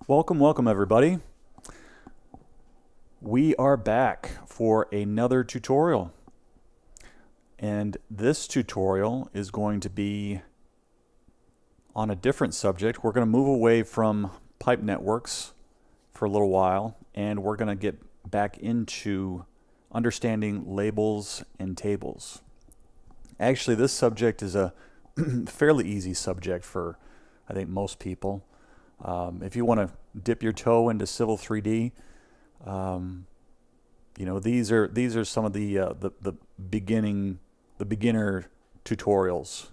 Welcome everybody. We are back for another tutorial. And this tutorial is going to be on a different subject. We're going to move away from pipe networks for a little while, and we're going to get back into understanding labels and tables. Actually, this subject is a fairly easy subject for, I think, most people. If you want to dip your toe into Civil 3D, these are some of the beginner tutorials,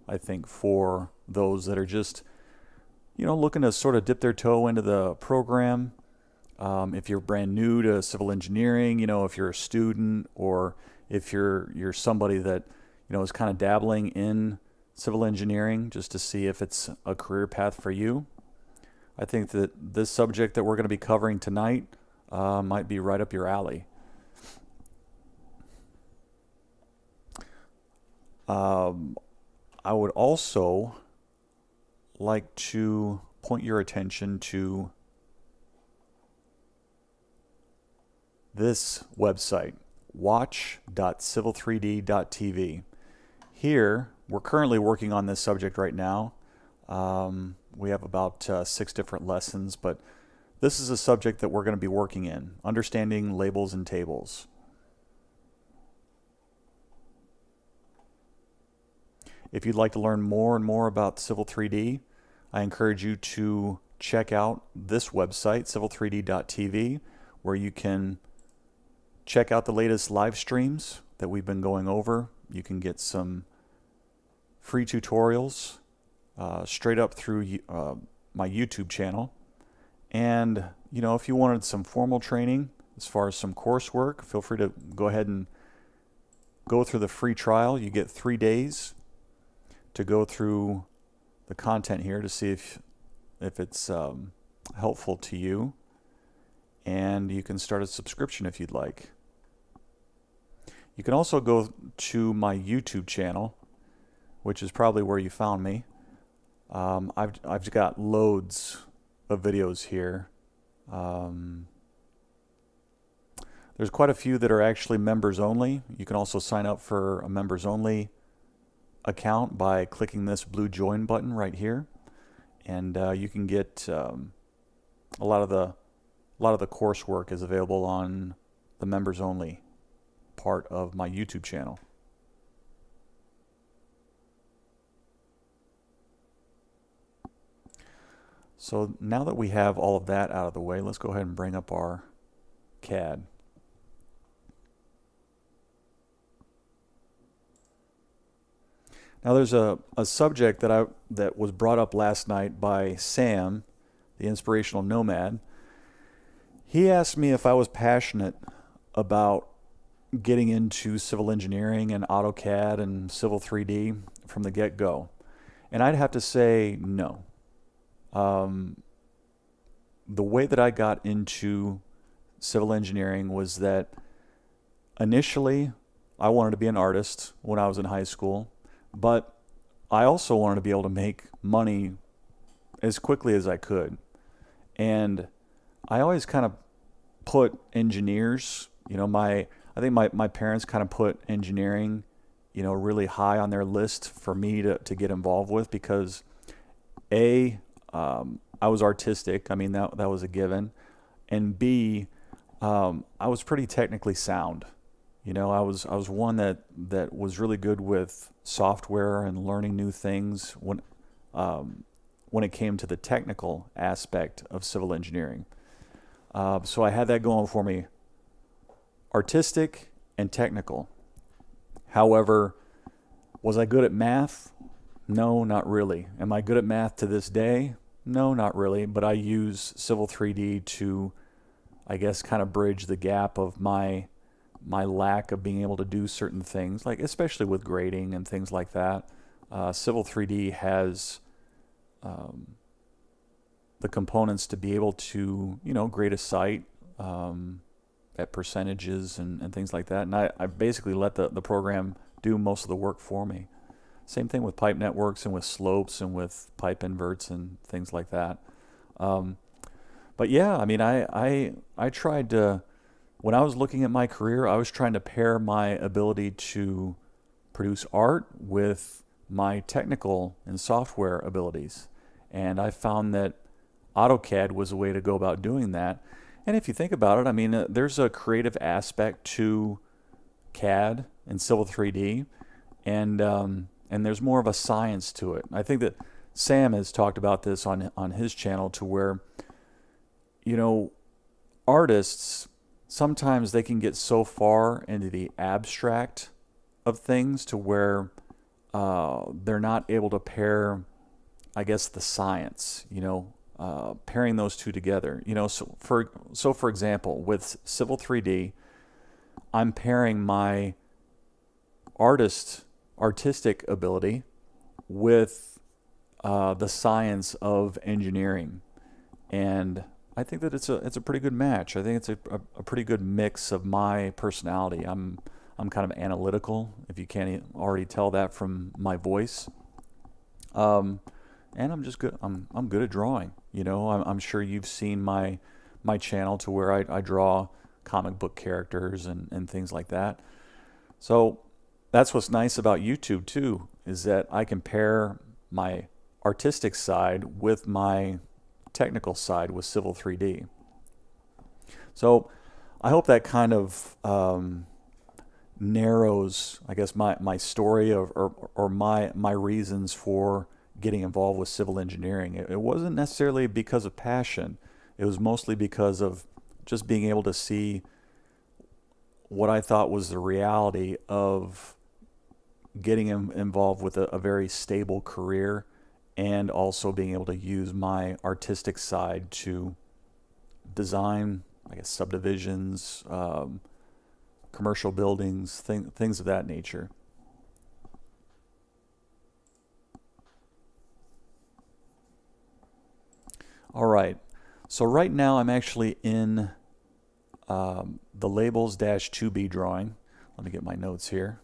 I think, for those that are just looking to sort of dip their toe into the program. If you're brand new to civil engineering, if you're a student, or if you're somebody that is kind of dabbling in civil engineering just to see if it's a career path for you. I think that this subject that we're going to be covering tonight might be right up your alley. I would also like to point your attention to this website, watch.civil3d.tv. Here, we're currently working on this subject right now. We have about 6 different lessons, but this is a subject that we're going to be working in, understanding labels and tables. If you'd like to learn more and more about Civil 3D, I encourage you to check out this website, civil3d.tv, where you can check out the latest live streams that we've been going over. You can get some free tutorials straight up through my YouTube channel. And if you wanted some formal training as far as some coursework, feel free to go ahead and go through the free trial. You get 3 days to go through the content here to see if it's helpful to you, and you can start a subscription if you'd like. You can also go to my YouTube channel, which is probably where you found me. I've got loads of videos here. There's quite a few that are actually members only. You can also sign up for a members only account by clicking this blue join button right here, and you can get a lot of the coursework is available on the members only part of my YouTube channel. So now that we have all of that out of the way, let's go ahead and bring up our CAD. Now there's a subject that was brought up last night by Sam, the inspirational nomad. He asked me if I was passionate about getting into civil engineering and AutoCAD and Civil 3D from the get-go. And I'd have to say no. The way that I got into civil engineering was that initially I wanted to be an artist when I was in high school, but I also wanted to be able to make money as quickly as I could. And I always kind of put engineers, I think my parents kind of put engineering, really high on their list for me to get involved with, because I was artistic. I mean, that was a given. And B, I was pretty technically sound. I was one that was really good with software and learning new things when it came to the technical aspect of civil engineering. So I had that going for me, artistic and technical. However, was I good at math? No, not really. Am I good at math to this day? No, not really. But I use Civil 3D to, I guess, kind of bridge the gap of my lack of being able to do certain things, like especially with grading and things like that. Civil 3D has the components to be able to, grade a site at percentages and things like that. And I basically let the program do most of the work for me. Same thing with pipe networks and with slopes and with pipe inverts and things like that. But yeah, I mean, I tried to, when I was looking at my career, I was trying to pair my ability to produce art with my technical and software abilities. And I found that AutoCAD was a way to go about doing that. And if you think about it, I mean, there's a creative aspect to CAD and Civil 3D, and there's more of a science to it. I think that Sam has talked about this on his channel, to where, you know, artists sometimes they can get so far into the abstract of things to where they're not able to pair, I guess, the science, pairing those two together. For example, with Civil 3D, I'm pairing my artistic ability with the science of engineering, and I think that it's a pretty good match. I think it's a pretty good mix of my personality. I'm kind of analytical, if you can't already tell that from my voice. And I'm just good. I'm good at drawing. I'm sure you've seen my channel, to where I draw comic book characters and things like that. So that's what's nice about YouTube too, is that I can pair my artistic side with my technical side with Civil 3D. So I hope that kind of narrows, I guess, my story or my reasons for getting involved with civil engineering. It wasn't necessarily because of passion. It was mostly because of just being able to see what I thought was the reality of getting involved with a very stable career, and also being able to use my artistic side to design, I guess, subdivisions, commercial buildings, things of that nature. All right, so right now I'm actually in the labels-2B drawing. Let me get my notes here.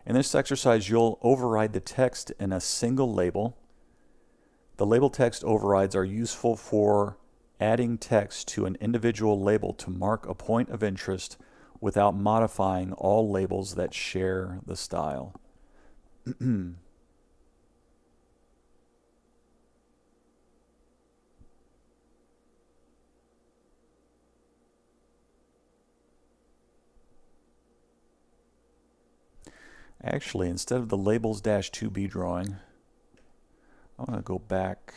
In this exercise, you'll override the text in a single label. The label text overrides are useful for adding text to an individual label to mark a point of interest without modifying all labels that share the style. Actually, instead of the labels-2B drawing, I'm going to go back.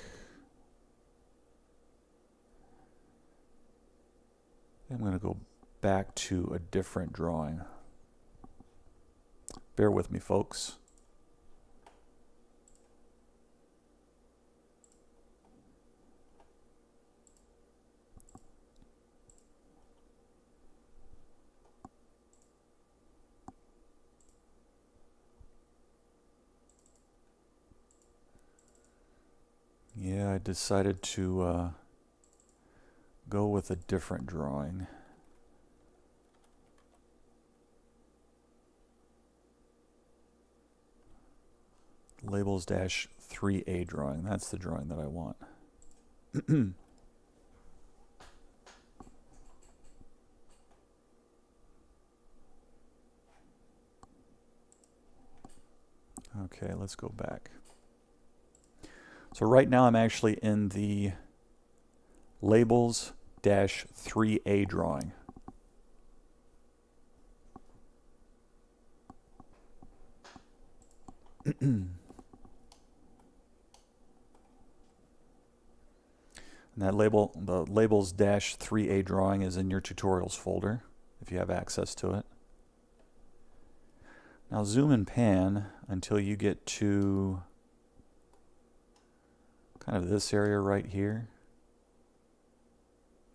I'm going to go back to a different drawing. Bear with me, folks. Yeah, I decided to go with a different drawing. Labels-3A drawing. That's the drawing that I want. Okay, let's go back. So right now I'm actually in the labels-3A drawing. And that the labels-3A drawing is in your tutorials folder, if you have access to it. Now zoom and pan until you get to kind of this area right here.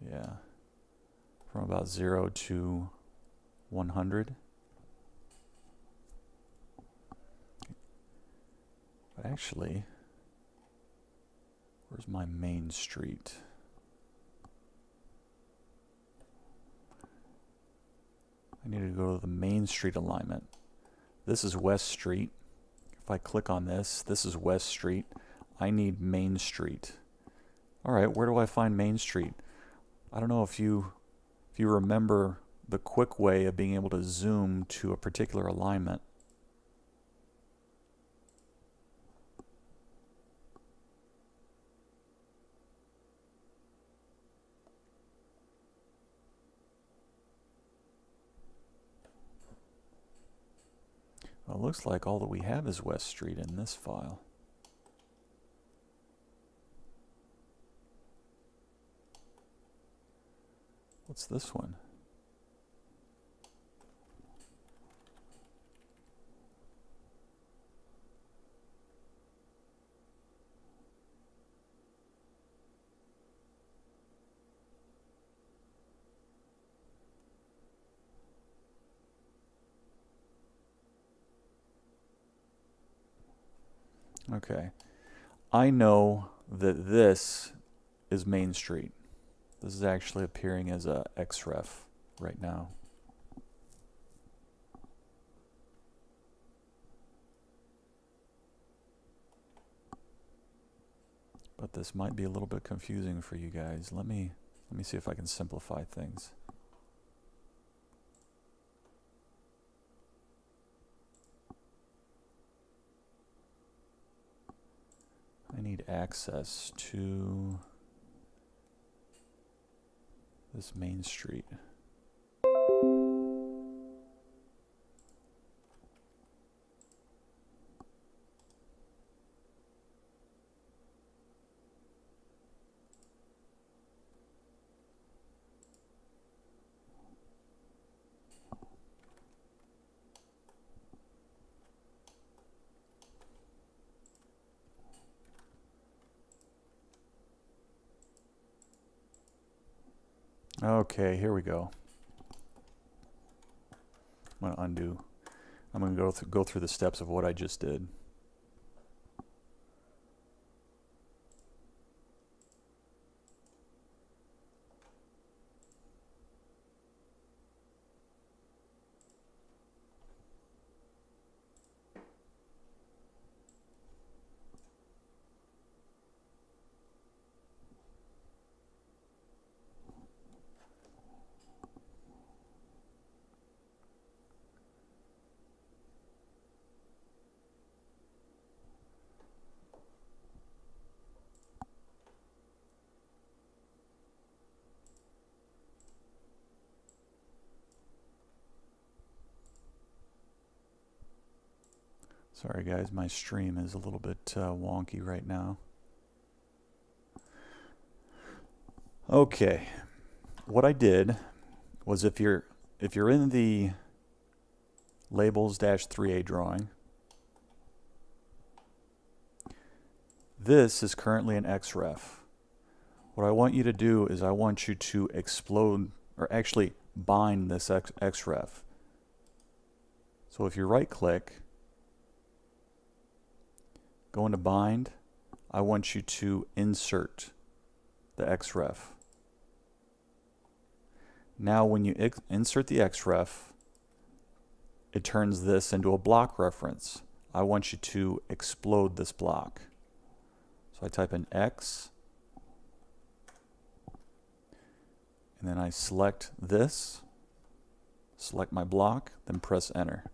Yeah, from about 0 to 100. But actually, where's my main street? I need to go to the main street alignment. This is West Street. If I click on this, this is West Street. I need Main Street. All right, where do I find Main Street? I don't know if you remember the quick way of being able to zoom to a particular alignment. Well, it looks like all that we have is West Street in this file. What's this one? Okay. I know that this is Main Street. This is actually appearing as a Xref right now. But this might be a little bit confusing for you guys. Let me see if I can simplify things. I need access to this Main Street. Okay, here we go. I'm going to undo. I'm going to go through the steps of what I just did. Sorry guys, my stream is a little bit wonky right now. Okay, what I did was if you're in the labels-3A drawing, this is currently an Xref. What I want you to do is I want you to explode, or actually bind this Xref. So if you right click, go into bind, I want you to insert the Xref. Now when you insert the Xref, it turns this into a block reference. I want you to explode this block. So I type in X, and then I select this, select my block, then press enter.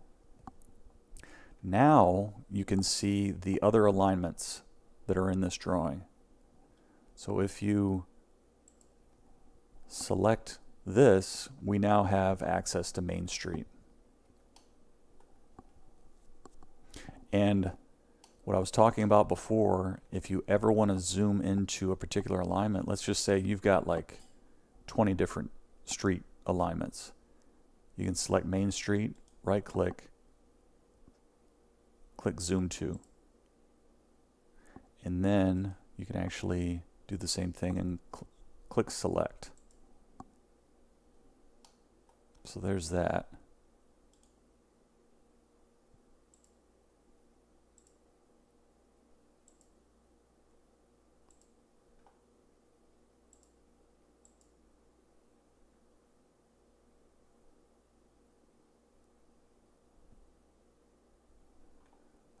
Now you can see the other alignments that are in this drawing. So if you select this, we now have access to Main Street. And what I was talking about before, if you ever want to zoom into a particular alignment, let's just say you've got like 20 different street alignments. You can select Main Street, right click, click zoom to, and then you can actually do the same thing and click select. So there's that.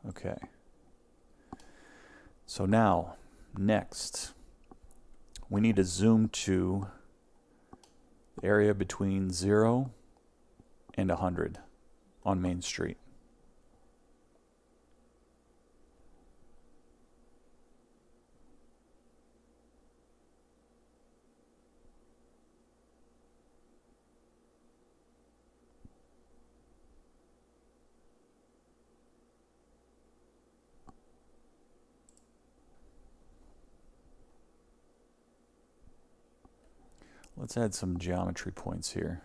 Okay. So now, next, we need to zoom to the area between 0 and 100 on Main Street. Let's add some geometry points here.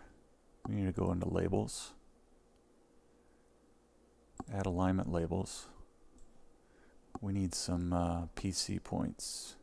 We need to go into labels, add alignment labels. We need some PC points.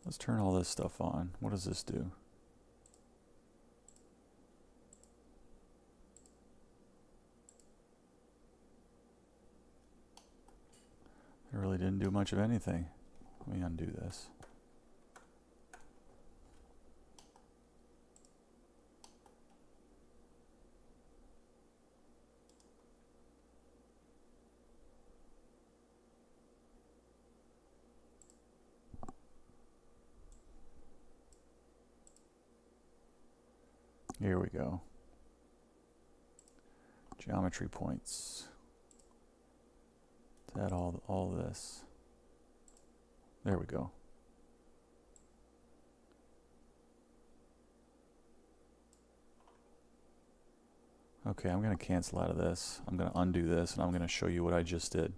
Let's turn all this stuff on. What does this do? It really didn't do much of anything. Let me undo this. Here we go. Geometry points. Let's add all this. There we go. Okay, I'm going to cancel out of this. I'm going to undo this, and I'm going to show you what I just did.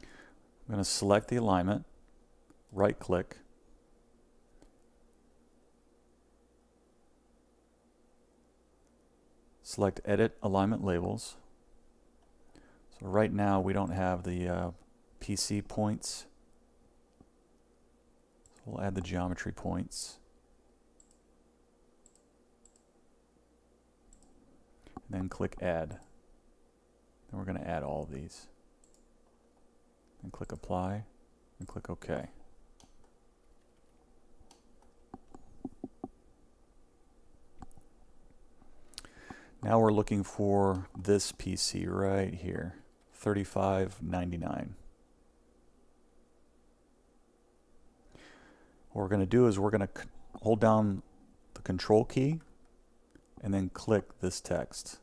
I'm going to select the alignment, right-click, select Edit Alignment Labels. So right now we don't have the PC points. So we'll add the geometry points. And then click Add. Then we're going to add all of these. And click Apply and click OK. Now we're looking for this PC right here, $35.99. What we're going to do is we're going to hold down the Control key and then click this text.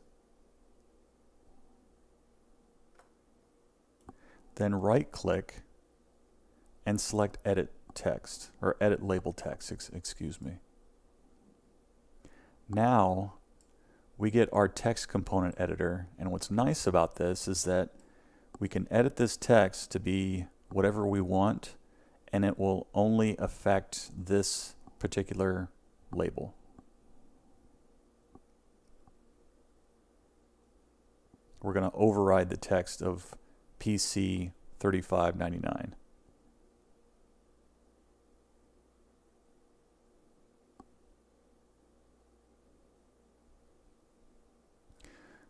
Then right-click and select Edit Text, or Edit Label Text, excuse me. Now we get our text component editor, and what's nice about this is that we can edit this text to be whatever we want, and it will only affect this particular label. We're going to override the text of PC $35.99.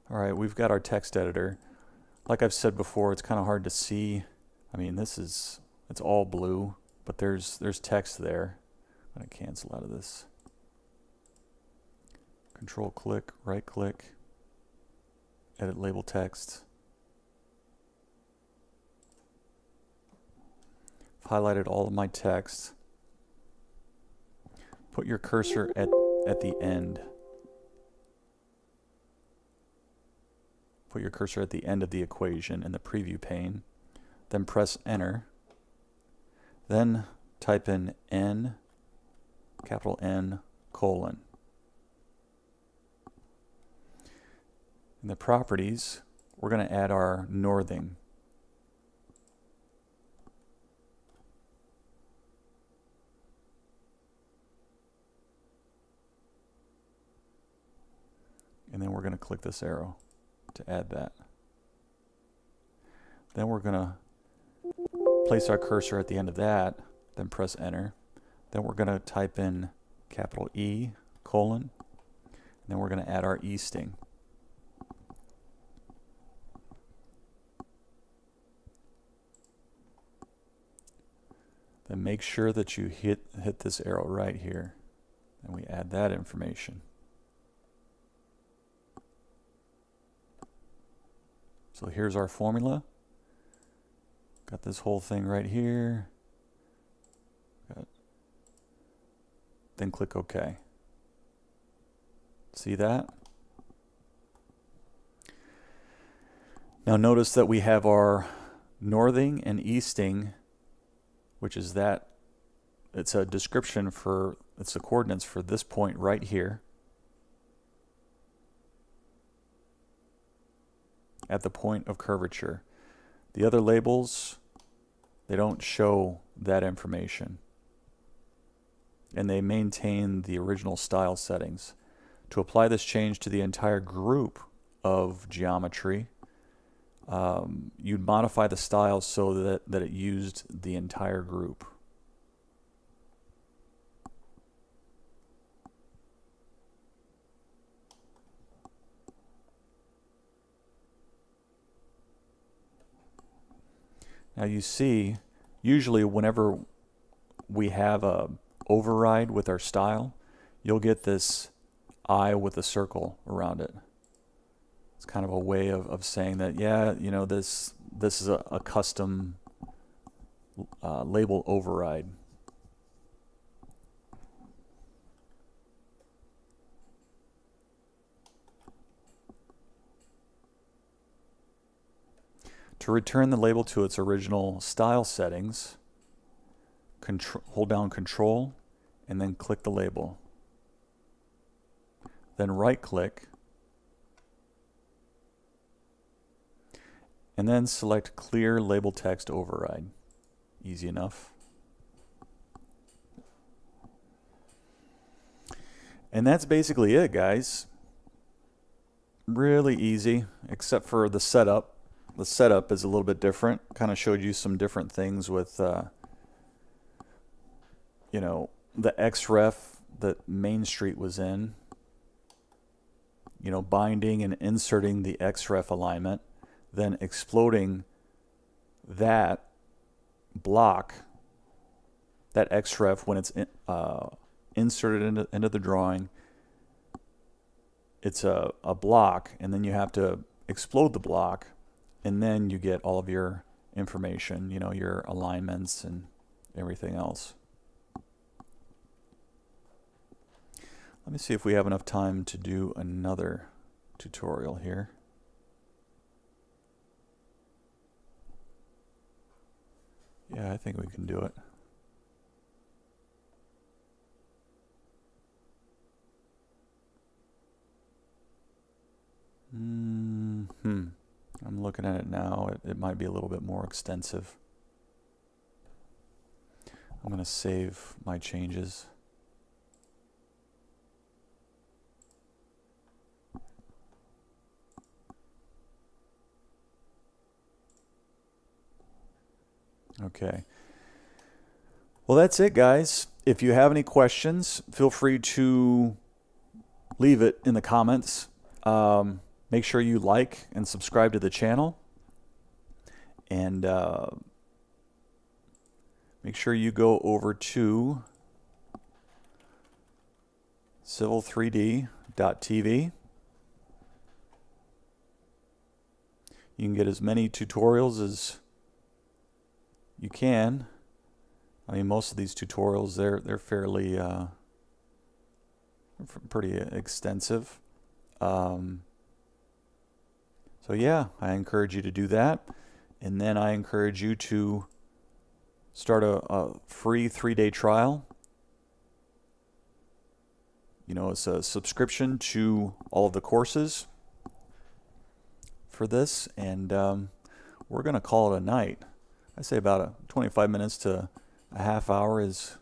All right, we've got our text editor. Like I've said before, it's kind of hard to see. I mean, it's all blue, but there's text there. I'm going to cancel out of this. Control click, right click, edit label text. I've highlighted all of my text. Put your cursor at the end. Put your cursor at the end of the equation in the preview pane. Then press enter. Then type in N, capital N, colon. In the properties, we're going to add our northing. and then we're going to click this arrow to add that. Then we're going to place our cursor at the end of that, then press enter. Then we're going to type in capital E, colon, and then we're going to add our E sting. Then make sure that you hit this arrow right here, and we add that information. So here's our formula. Got this whole thing right here. Then click OK. See that? Now notice that we have our northing and easting, which is that it's a description for, it's the coordinates for this point right here at the point of curvature. The other labels, they don't show that information, and they maintain the original style settings. To apply this change to the entire group of geometry, you'd modify the style so that it used the entire group. Now you see, usually whenever we have a override with our style, you'll get this eye with a circle around it. It's kind of a way of saying that, yeah, you know, this is a custom label override. To return the label to its original style settings, hold down Control and then click the label. Then right-click and then select Clear Label Text Override. Easy enough. And that's basically it, guys. Really easy, except for the setup. The setup is a little bit different. Kind of showed you some different things with, you know, the Xref that Main Street was in. You know, binding and inserting the Xref alignment, then exploding that block, that Xref, when it's inserted into the drawing. It's a block, and then you have to explode the block, and then you get all of your information, you know, your alignments and everything else. Let me see if we have enough time to do another tutorial here. Yeah, I think we can do it. I'm looking at it now. It might be a little bit more extensive. I'm going to save my changes. Okay. Well, that's it, guys. If you have any questions, feel free to leave it in the comments. Make sure you like and subscribe to the channel. And make sure you go over to civil3d.tv. You can get as many tutorials as you can. I mean, most of these tutorials, they're fairly pretty extensive. So yeah, I encourage you to do that, and then I encourage you to start a free 3-day trial. You know, it's a subscription to all of the courses for this, and we're going to call it a night. I say about 25 minutes to a half hour is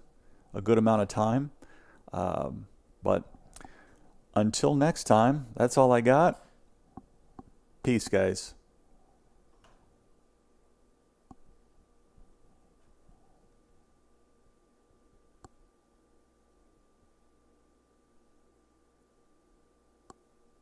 a good amount of time, but until next time, that's all I got. Peace, guys.